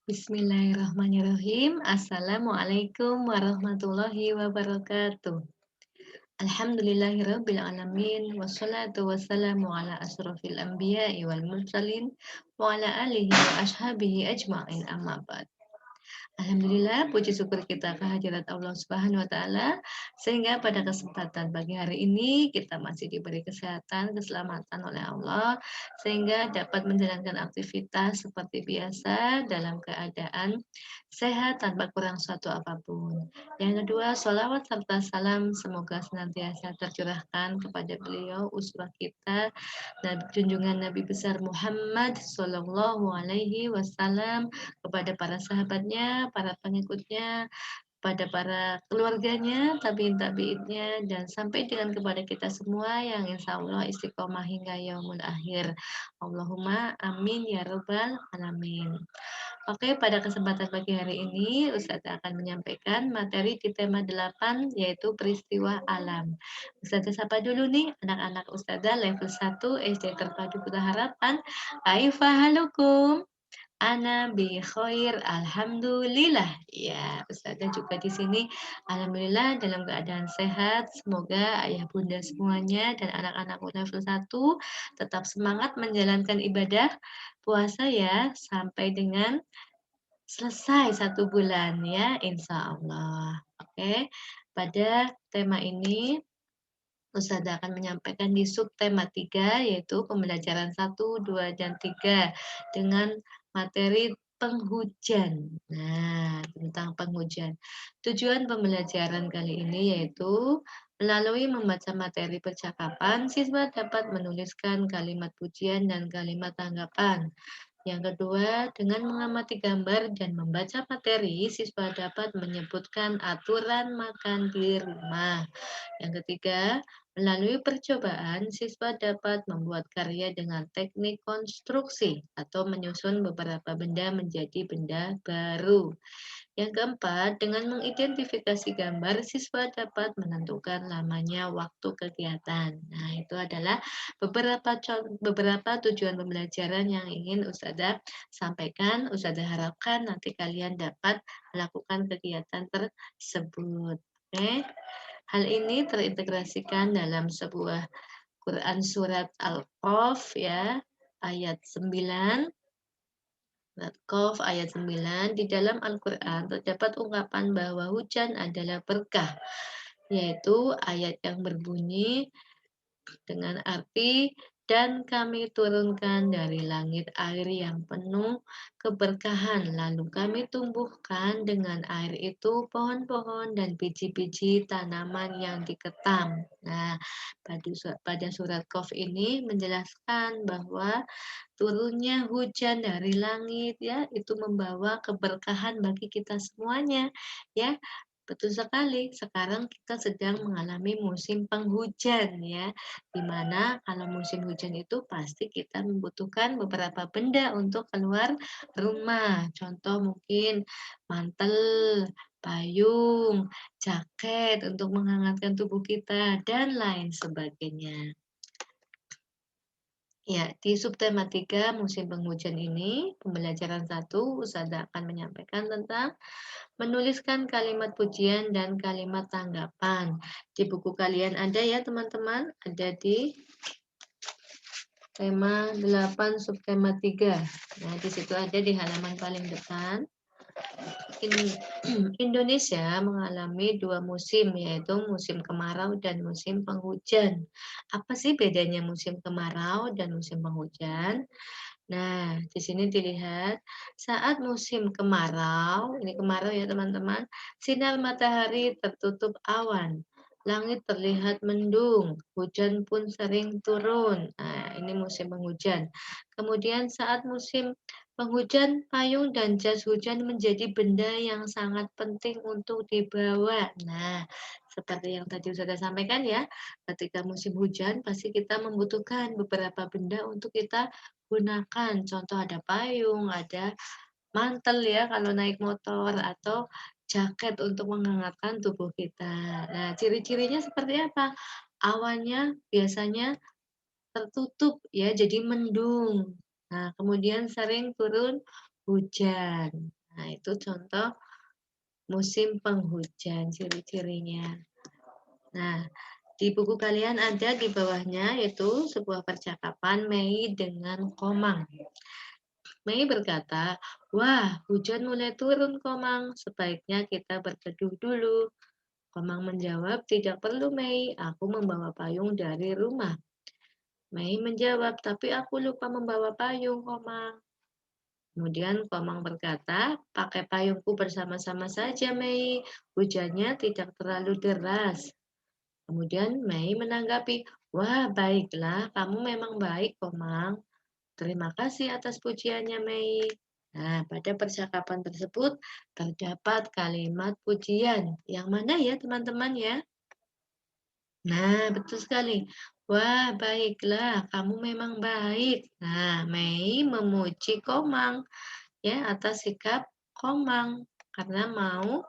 Bismillahirrahmanirrahim. Assalamualaikum warahmatullahi wabarakatuh. Alhamdulillahirabbil alamin wassalatu wassalamu ala asrofil anbiya'i wal mursalin wa ala alihi wa ashabihi ajma'in amma ba'd. Alhamdulillah, puji syukur kita kehadirat Allah Subhanahu wa taala sehingga pada kesempatan pagi hari ini kita masih diberi kesehatan, keselamatan oleh Allah sehingga dapat menjalankan aktivitas seperti biasa dalam keadaan sehat tanpa kurang suatu apapun. Yang kedua, sholawat serta salam semoga senantiasa tercurahkan kepada beliau uswah kita dan junjungan Nabi besar Muhammad Sallallahu Alaihi Wasallam, kepada para sahabatnya, para pengikutnya, pada para keluarganya, tabiin-tabiinnya, dan sampai dengan kepada kita semua yang insya Allah istiqomah hingga yaumul akhir. Allahumma amin ya rabbal alamin. Oke, pada kesempatan pagi hari ini Ustazah akan menyampaikan materi di tema 8 yaitu peristiwa alam. Ustazah sapa dulu nih anak-anak Ustazah level 1 SD Terpadu Buta Harapan. Kaifa halukum? Ana bi khair, alhamdulillah. Ya, Ustazah juga di sini alhamdulillah dalam keadaan sehat. Semoga ayah bunda semuanya dan anak-anak level 1 tetap semangat menjalankan ibadah puasa ya sampai dengan selesai 1 bulan ya, insya Allah. Oke, pada tema ini Ustazah akan menyampaikan di subtema 3 yaitu pembelajaran 1, 2, dan 3 dengan materi penghujan. Nah, tentang penghujan. Tujuan pembelajaran kali ini yaitu melalui membaca materi percakapan, siswa dapat menuliskan kalimat pujian dan kalimat tanggapan. Yang kedua, dengan mengamati gambar dan membaca materi, siswa dapat menyebutkan aturan makan di rumah. Yang ketiga, melalui percobaan, siswa dapat membuat karya dengan teknik konstruksi atau menyusun beberapa benda menjadi benda baru. Yang keempat, dengan mengidentifikasi gambar, siswa dapat menentukan lamanya waktu kegiatan. Nah, itu adalah beberapa tujuan pembelajaran yang ingin Ustazah sampaikan. Ustazah harapkan nanti kalian dapat melakukan kegiatan tersebut. Oke. Hal ini terintegrasikan dalam sebuah Quran surat Al-Qaf ya, ayat 9. Surat Qaf ayat 9, di dalam Al-Quran terdapat ungkapan bahwa hujan adalah berkah, yaitu ayat yang berbunyi dengan arti dan kami turunkan dari langit air yang penuh keberkahan, lalu kami tumbuhkan dengan air itu pohon-pohon dan biji-biji tanaman yang diketam. Nah, pada surat Qaf ini menjelaskan bahwa turunnya hujan dari langit ya, itu membawa keberkahan bagi kita semuanya ya. Betul sekali, sekarang kita sedang mengalami musim penghujan ya, di mana kalau musim hujan itu pasti kita membutuhkan beberapa benda untuk keluar rumah. Contoh mungkin mantel, payung, jaket untuk menghangatkan tubuh kita, dan lain sebagainya. Ya, di subtema 3 musim penghujan ini, pembelajaran 1, Ustazah akan menyampaikan tentang menuliskan kalimat pujian dan kalimat tanggapan. Di buku kalian ada ya teman-teman, ada di tema 8 subtema 3. Nah, di situ ada di halaman paling depan. Indonesia mengalami 2 musim, yaitu musim kemarau dan musim penghujan. Apa sih bedanya musim kemarau dan musim penghujan? Nah, di sini dilihat saat musim kemarau, ini kemarau ya teman-teman, sinar matahari tertutup awan, langit terlihat mendung, hujan pun sering turun. Nah, ini musim penghujan. Kemudian saat musim penghujan, payung dan jas hujan menjadi benda yang sangat penting untuk dibawa. Nah, seperti yang tadi sudah sampaikan ya, ketika musim hujan pasti kita membutuhkan beberapa benda untuk kita gunakan. Contoh ada payung, ada mantel ya kalau naik motor, atau jaket untuk menghangatkan tubuh kita. Nah, ciri-cirinya seperti apa? Awannya biasanya tertutup ya, jadi mendung. Nah, kemudian sering turun hujan. Nah, itu contoh musim penghujan, ciri-cirinya. Nah, di buku kalian ada di bawahnya yaitu sebuah percakapan Mei dengan Komang. Mei berkata, "Wah, hujan mulai turun, Komang. Sebaiknya kita berteduh dulu." Komang menjawab, "Tidak perlu, Mei. Aku membawa payung dari rumah." Mei menjawab, "Tapi aku lupa membawa payung, Komang." Kemudian Komang berkata, "Pakai payungku bersama-sama saja, Mei. Hujannya tidak terlalu deras." Kemudian Mei menanggapi, "Wah, baiklah, kamu memang baik, Komang. Terima kasih atas pujiannya, Mei." Nah, pada percakapan tersebut terdapat kalimat pujian. Yang mana ya, teman-teman ya? Nah, betul sekali. Wah, baiklah, kamu memang baik. Nah, Mei memuji Komang ya atas sikap Komang karena mau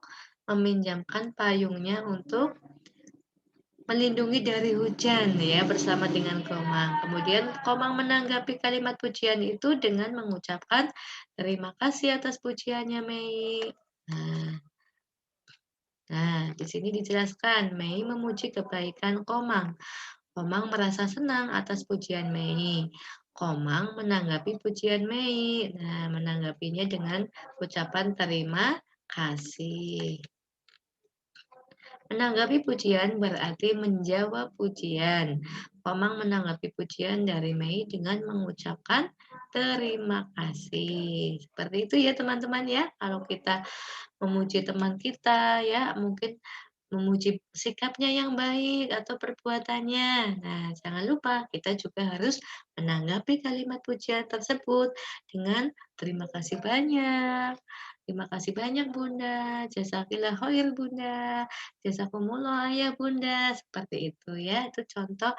meminjamkan payungnya untuk melindungi dari hujan ya bersama dengan Komang. Kemudian Komang menanggapi kalimat pujian itu dengan mengucapkan terima kasih atas pujiannya Mei. Nah, di sini dijelaskan Mei memuji kebaikan Komang. Komang merasa senang atas pujian Mei. Komang menanggapi pujian Mei. Nah, menanggapinya dengan ucapan terima kasih. Menanggapi pujian berarti menjawab pujian. Komang menanggapi pujian dari Mei dengan mengucapkan terima kasih. Seperti itu ya teman-teman ya. Kalau kita memuji teman kita ya, mungkin memuji sikapnya yang baik atau perbuatannya. Nah, jangan lupa kita juga harus menanggapi kalimat pujian tersebut dengan terima kasih banyak. Terima kasih banyak Bunda, jazakillah khair Bunda, jazakumullah ya Bunda. Seperti itu ya. Itu contoh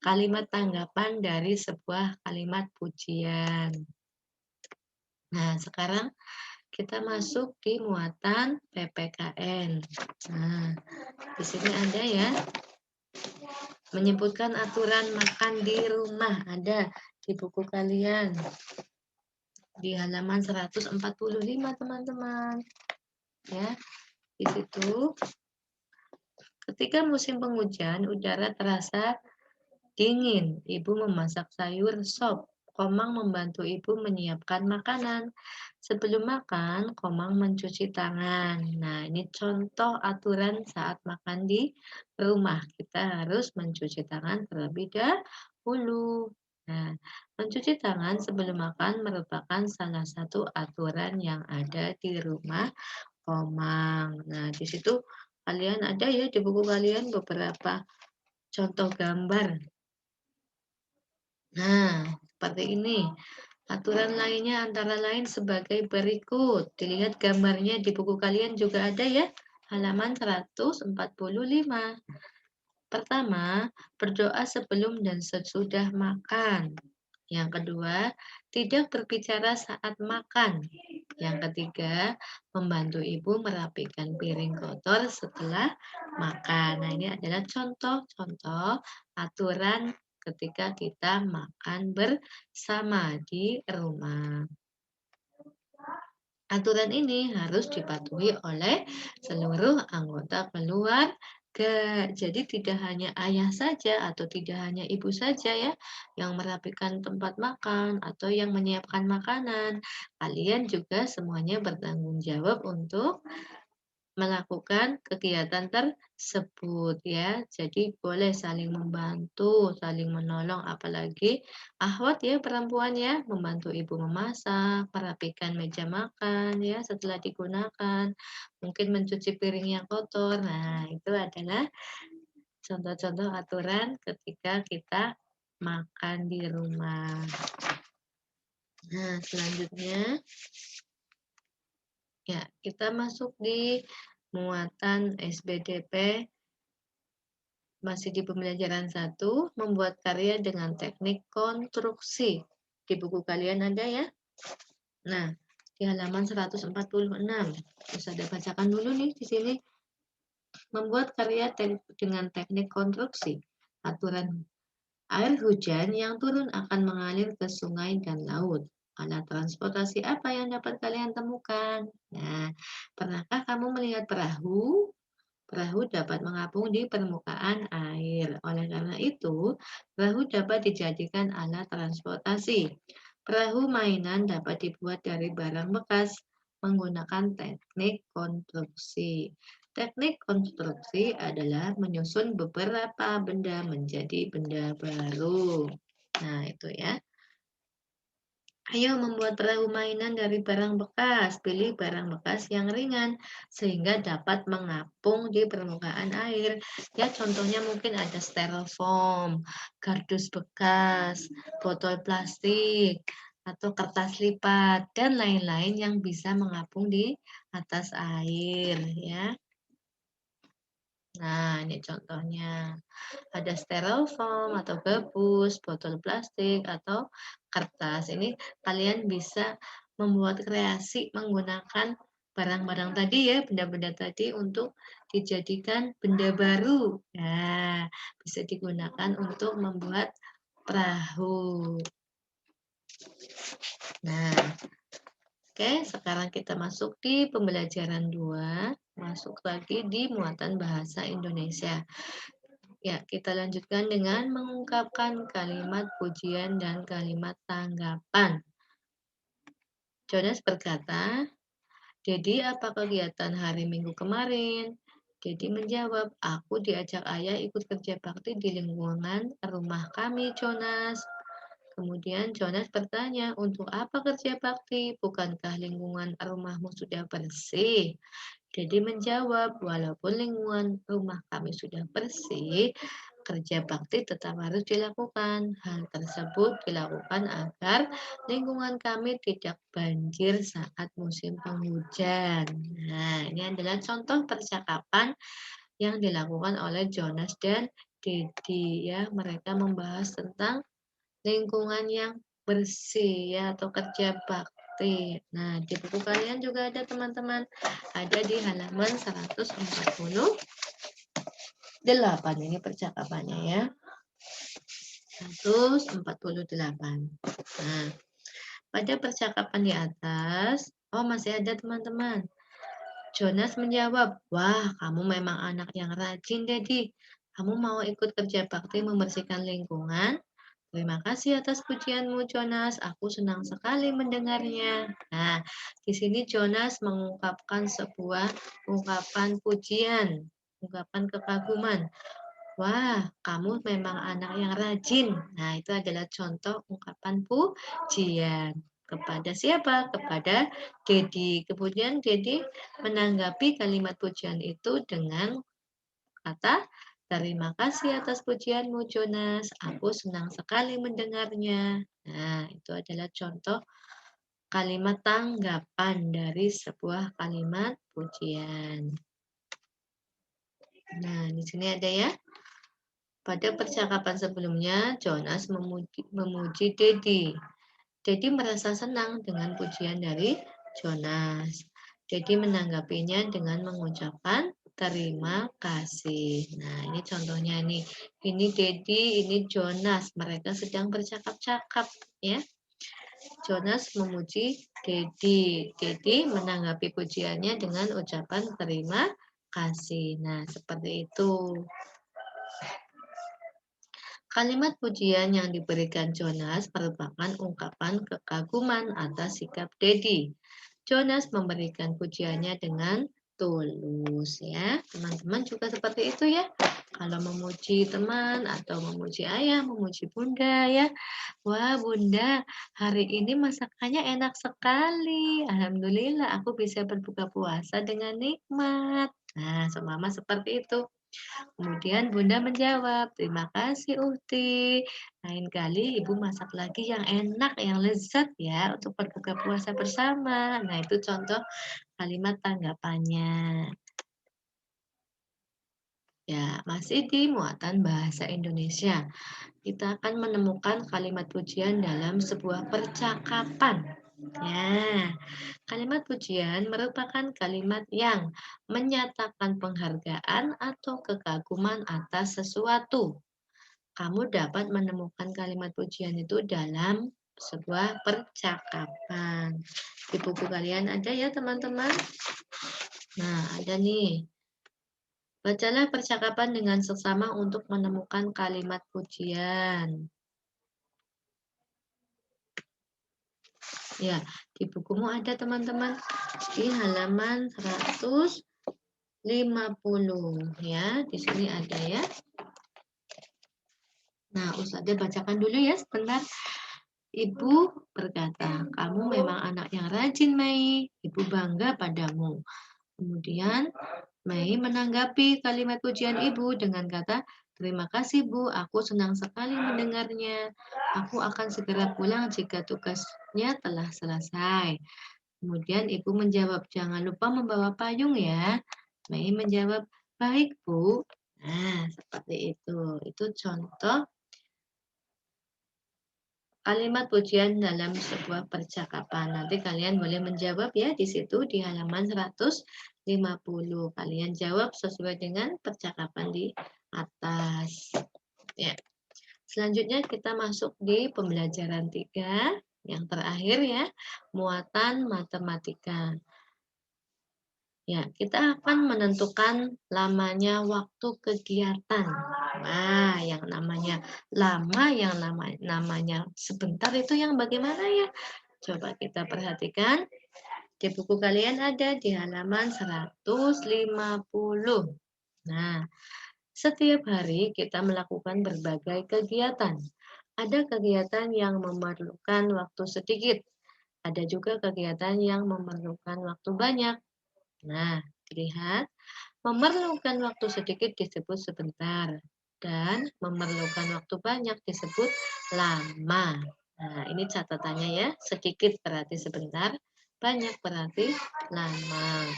kalimat tanggapan dari sebuah kalimat pujian. Nah, sekarang kita masuk di muatan PPKN. Nah, di sini ada ya, menyebutkan aturan makan di rumah. Ada di buku kalian. Di halaman 145, teman-teman. Ya, di situ ketika musim penghujan, udara terasa dingin. Ibu memasak sayur sop. Komang membantu ibu menyiapkan makanan. Sebelum makan, Komang mencuci tangan. Nah, ini contoh aturan saat makan di rumah. Kita harus mencuci tangan terlebih dahulu. Nah, mencuci tangan sebelum makan merupakan salah satu aturan yang ada di rumah Komang. Nah, di situ kalian ada ya di buku kalian beberapa contoh gambar. Nah, seperti ini. Aturan lainnya antara lain sebagai berikut. Dilihat gambarnya di buku kalian juga ada ya. Halaman 145. Pertama, berdoa sebelum dan sesudah makan. Yang kedua, tidak berbicara saat makan. Yang ketiga, membantu ibu merapikan piring kotor setelah makan. Nah, ini adalah contoh-contoh aturan ketika kita makan bersama di rumah. Aturan ini harus dipatuhi oleh seluruh anggota keluarga. Jadi tidak hanya ayah saja atau tidak hanya ibu saja ya yang merapikan tempat makan atau yang menyiapkan makanan. Kalian juga semuanya bertanggung jawab untuk melakukan kegiatan tersebut ya. Jadi boleh saling membantu, saling menolong apalagi ahwat ya perempuan ya, membantu ibu memasak, merapikan meja makan ya setelah digunakan, mungkin mencuci piring yang kotor. Nah, itu adalah contoh-contoh aturan ketika kita makan di rumah. Nah, selanjutnya ya, kita masuk di muatan SBDP. Masih di pembelajaran 1, membuat karya dengan teknik konstruksi. Di buku kalian ada ya? Nah, di halaman 146. Terus ada bacakan dulu nih di sini. Membuat karya dengan teknik konstruksi. Aturan air hujan yang turun akan mengalir ke sungai dan laut. Alat transportasi apa yang dapat kalian temukan? Nah, pernahkah kamu melihat perahu? Perahu dapat mengapung di permukaan air. Oleh karena itu, perahu dapat dijadikan alat transportasi. Perahu mainan dapat dibuat dari barang bekas menggunakan teknik konstruksi. Teknik konstruksi adalah menyusun beberapa benda menjadi benda baru. Nah, itu ya. Ayo membuat perahu mainan dari barang bekas. Pilih barang bekas yang ringan sehingga dapat mengapung di permukaan air. Ya, contohnya mungkin ada styrofoam, kardus bekas, botol plastik, atau kertas lipat dan lain-lain yang bisa mengapung di atas air, ya. Nah, ini contohnya. Ada styrofoam atau gabus, botol plastik, atau kertas. Ini kalian bisa membuat kreasi menggunakan barang-barang tadi ya, benda-benda tadi untuk dijadikan benda baru. Nah, bisa digunakan untuk membuat perahu. Nah, oke, sekarang kita masuk di pembelajaran 2, masuk lagi di muatan bahasa Indonesia. Ya, kita lanjutkan dengan mengungkapkan kalimat pujian dan kalimat tanggapan. Jonas berkata, "Dedi, apa kegiatan hari Minggu kemarin?" Dedi menjawab, "Aku diajak ayah ikut kerja bakti di lingkungan rumah kami, Jonas." Kemudian Jonas bertanya, "Untuk apa kerja bakti? Bukankah lingkungan rumahmu sudah bersih?" Dedi menjawab, "Walaupun lingkungan rumah kami sudah bersih, kerja bakti tetap harus dilakukan. Hal tersebut dilakukan agar lingkungan kami tidak banjir saat musim penghujan." Nah, ini adalah contoh percakapan yang dilakukan oleh Jonas dan Dedi ya. Mereka membahas tentang lingkungan yang bersih ya atau kerja bakti. Nah, di buku kalian juga ada teman-teman. Ada di halaman 148 ini percakapannya ya. 148. Nah, pada percakapan di atas, oh masih ada teman-teman. Jonas menjawab, "Wah, kamu memang anak yang rajin, Dedi. Kamu mau ikut kerja bakti membersihkan lingkungan? Terima kasih atas pujianmu, Jonas. Aku senang sekali mendengarnya." Nah, di sini Jonas mengungkapkan sebuah ungkapan pujian, ungkapan kekaguman. "Wah, kamu memang anak yang rajin." Nah, itu adalah contoh ungkapan pujian. Kepada siapa? Kepada Dedi. Kemudian Dedi menanggapi kalimat pujian itu dengan kata, "Terima kasih atas pujianmu, Jonas. Aku senang sekali mendengarnya." Nah, itu adalah contoh kalimat tanggapan dari sebuah kalimat pujian. Nah, di sini ada ya. Pada percakapan sebelumnya, Jonas memuji Dedi. Dedi merasa senang dengan pujian dari Jonas. Dedi menanggapinya dengan mengucapkan terima kasih. Nah, ini contohnya nih. Ini Dedi, ini Jonas. Mereka sedang bercakap-cakap ya. Jonas memuji Dedi. Dedi menanggapi pujiannya dengan ucapan terima kasih. Nah, seperti itu. Kalimat pujian yang diberikan Jonas merupakan ungkapan kekaguman atas sikap Dedi. Jonas memberikan pujiannya dengan tulus ya. Teman-teman juga seperti itu ya. Kalau memuji teman atau memuji ayah, memuji bunda ya. "Wah, bunda, hari ini masakannya enak sekali. Alhamdulillah aku bisa berbuka puasa dengan nikmat." Nah, seumpama seperti itu. Kemudian Bunda menjawab, "Terima kasih Uhti. Lain kali Ibu masak lagi yang enak, yang lezat ya untuk berbuka puasa bersama." Nah, itu contoh kalimat tanggapannya. Ya, masih di muatan bahasa Indonesia. Kita akan menemukan kalimat pujian dalam sebuah percakapan. Ya, kalimat pujian merupakan kalimat yang menyatakan penghargaan atau kekaguman atas sesuatu. Kamu dapat menemukan kalimat pujian itu dalam sebuah percakapan. Di buku kalian ada ya teman-teman? Nah, ada nih. Bacalah percakapan dengan seksama untuk menemukan kalimat pujian. Ya, di bukumu ada teman-teman. Di halaman 150 ya. Di sini ada ya. Nah, Ustazah bacakan dulu ya sebentar. Ibu berkata, kamu memang anak yang rajin, Mei. Ibu bangga padamu. Kemudian Mei menanggapi kalimat pujian ibu dengan kata, terima kasih Bu, aku senang sekali mendengarnya. Aku akan segera pulang jika tugasnya telah selesai. Kemudian ibu menjawab, jangan lupa membawa payung ya. Mei menjawab, baik Bu. Nah, seperti itu. Itu contoh kalimat pujian dalam sebuah percakapan. Nanti kalian boleh menjawab ya di situ di halaman 150. Kalian jawab sesuai dengan percakapan di atas. Ya. Selanjutnya kita masuk di pembelajaran 3 yang terakhir ya, muatan matematika. Ya, kita akan menentukan lamanya waktu kegiatan. Nah, yang namanya lama, yang namanya sebentar itu yang bagaimana ya? Coba kita perhatikan. Di buku kalian ada di halaman 150. Nah, setiap hari kita melakukan berbagai kegiatan. Ada kegiatan yang memerlukan waktu sedikit. Ada juga kegiatan yang memerlukan waktu banyak. Nah, lihat, memerlukan waktu sedikit disebut sebentar dan memerlukan waktu banyak disebut lama. Nah, ini catatannya ya, sedikit berarti sebentar, banyak berarti lama.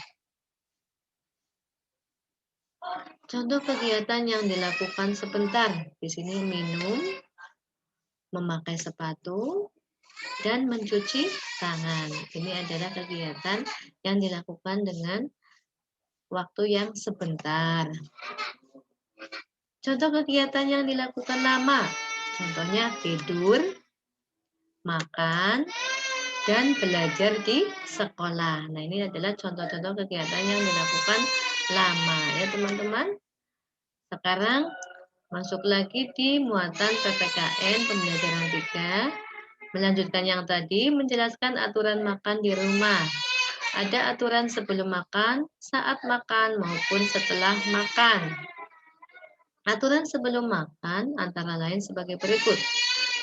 Contoh kegiatan yang dilakukan sebentar, di sini minum, memakai sepatu, dan mencuci tangan. Ini adalah kegiatan yang dilakukan dengan waktu yang sebentar. Contoh kegiatan yang dilakukan lama, contohnya tidur, makan, dan belajar di sekolah. Nah, ini adalah contoh-contoh kegiatan yang dilakukan lama ya teman-teman. Sekarang masuk lagi di muatan PPKN pembelajaran 3. Melanjutkan yang tadi, menjelaskan aturan makan di rumah. Ada aturan sebelum makan, saat makan, maupun setelah makan. Aturan sebelum makan antara lain sebagai berikut.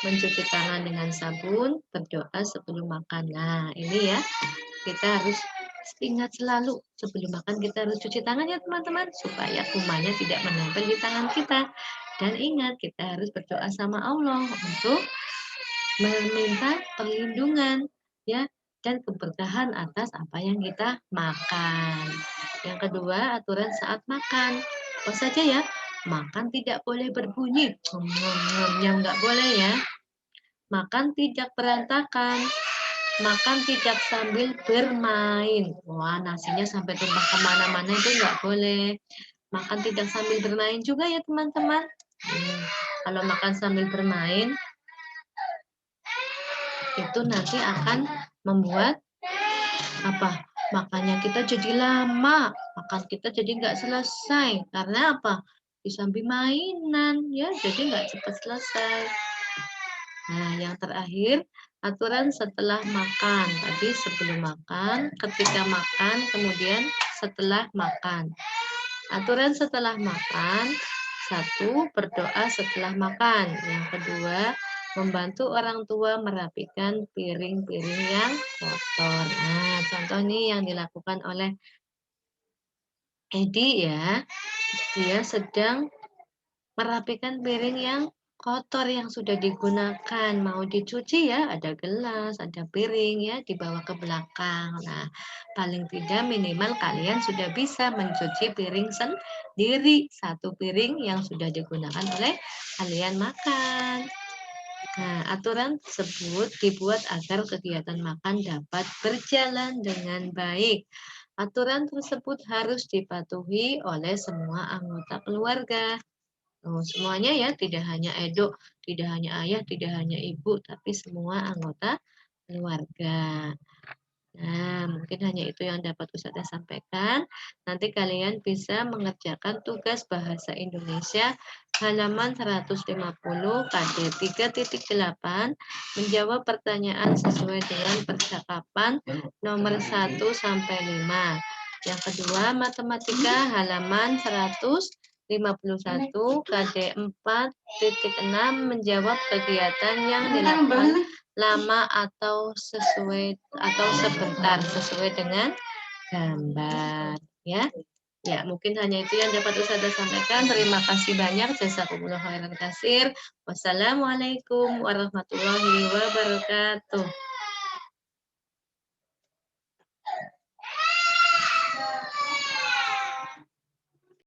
Mencuci tangan dengan sabun, berdoa sebelum makan. Nah, ini ya, kita harus ingat selalu sebelum makan kita harus cuci tangan ya teman-teman, supaya kumannya tidak menempel di tangan kita. Dan ingat, kita harus berdoa sama Allah untuk meminta perlindungan ya dan keberkahan atas apa yang kita makan. Yang kedua, aturan saat makan. Apa saja ya? Makan tidak boleh berbunyi. Yang nggak boleh ya. Makan tidak berantakan. Makan tidak sambil bermain. Wah, nasinya sampai tumpah kemana-mana itu nggak boleh. Makan tidak sambil bermain juga ya teman-teman. Kalau makan sambil bermain, itu nanti akan membuat apa? Makannya kita jadi lama, makan kita jadi nggak selesai. Karena apa? Disambi mainan, ya, jadi nggak cepat selesai. Nah, yang terakhir, aturan setelah makan. Tadi sebelum makan, ketika makan, kemudian setelah makan. Aturan setelah makan, 1, berdoa setelah makan. Yang kedua, membantu orang tua merapikan piring-piring yang kotor. Nah, contoh nih yang dilakukan oleh Edi ya. Dia sedang merapikan piring yang kotor yang sudah digunakan. Mau dicuci ya, ada gelas, ada piring ya, dibawa ke belakang. Nah, paling tidak minimal kalian sudah bisa mencuci piring sendiri. Satu piring yang sudah digunakan oleh kalian makan. Nah, aturan tersebut dibuat agar kegiatan makan dapat berjalan dengan baik. Aturan tersebut harus dipatuhi oleh semua anggota keluarga. Semuanya ya, tidak hanya Edo, tidak hanya ayah, tidak hanya ibu, tapi semua anggota keluarga. Nah, mungkin hanya itu yang dapat Ustazah sampaikan. Nanti kalian bisa mengerjakan tugas bahasa Indonesia halaman 150 KD 3.8, menjawab pertanyaan sesuai dengan percakapan nomor 1 sampai 5. Yang kedua, matematika halaman 151 KD 4.6, menjawab kegiatan yang dilakukan lama atau sebentar sesuai dengan gambar ya. Ya, mungkin hanya itu yang dapat Ustazah sampaikan. Terima kasih banyak. Jazakumullah khairan katsir. Wassalamualaikum warahmatullahi wabarakatuh.